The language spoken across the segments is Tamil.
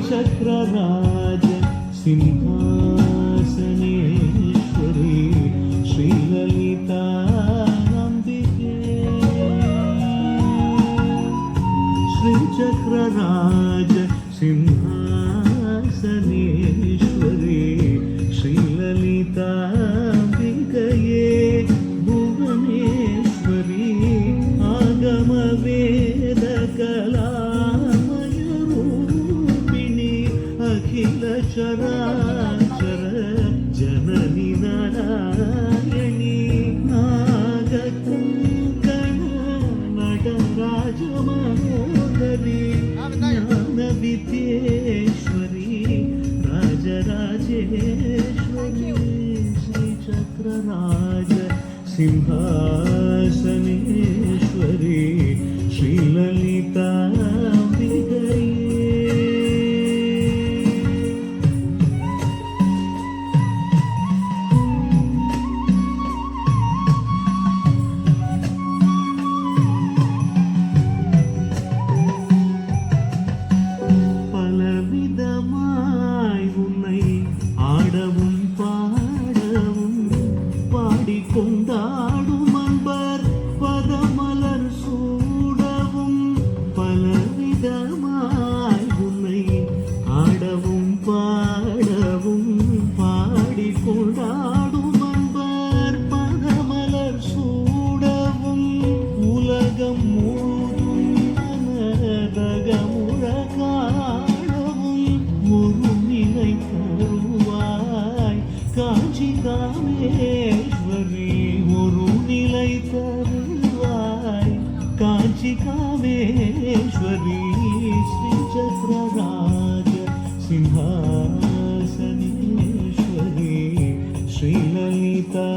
श्रीचक्रराज सिंहासनेश्वरी श्रीललिताम्बिके श्रीचक्रराज सिंहासनेश्वरी श्रीललिताम्बिकये भुवनेश्वरी आगमवेदकलामयरूपिणी अखिल चराचर जननी नारायणी नागकङ्कण नटराजमनोदरी ज्ञानविद्येश्वरी राजराजेश्वरी श्रीचक्रराज सिंहासनेश्वरी श्रीललिताम्बिकये பலவிதமாய் உன்னை ஆடவும் பாடவும் பாடிக்கொண்டாடும் அன்பர் பதமலர் சூடவும் பலவிதமாய் உன்னை ஆடவும் பாடவும் பாடிக்கொண்டாடும் அன்பர் பதமலர் சூடவும் உலகம் முழுதும் மனதகமுற ஒரு நிலை தருவாய் காஞ்சி காமேஸ்வரி ஒரு நிலை தருவாய் காஞ்சி காமேஸ்வரி ஸ்ரீச்சக்ரராஜ சிம்ஹாசனேஸ்வரி ஸ்ரீலலிதாம்பிகே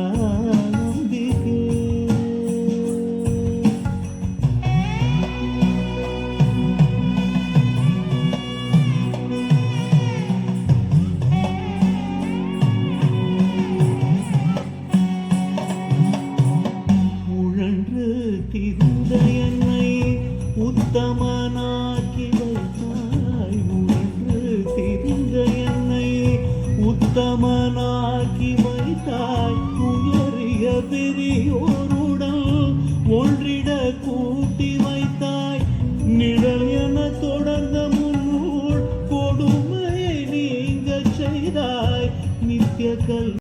திரிந்த என்னை உத்தமனாக்கி வைத்தாய் உழன்று திரிந்த என்னை உத்தமனாக்கி வைத்தாய் உயரிய பெரியோருடன் ஒன்றிட கூட்டி வைத்தாய் நிழல் என தொடர்ந்த முன்னூல் கொடுமையை நீங்க செய்தாய் நித்திய கல்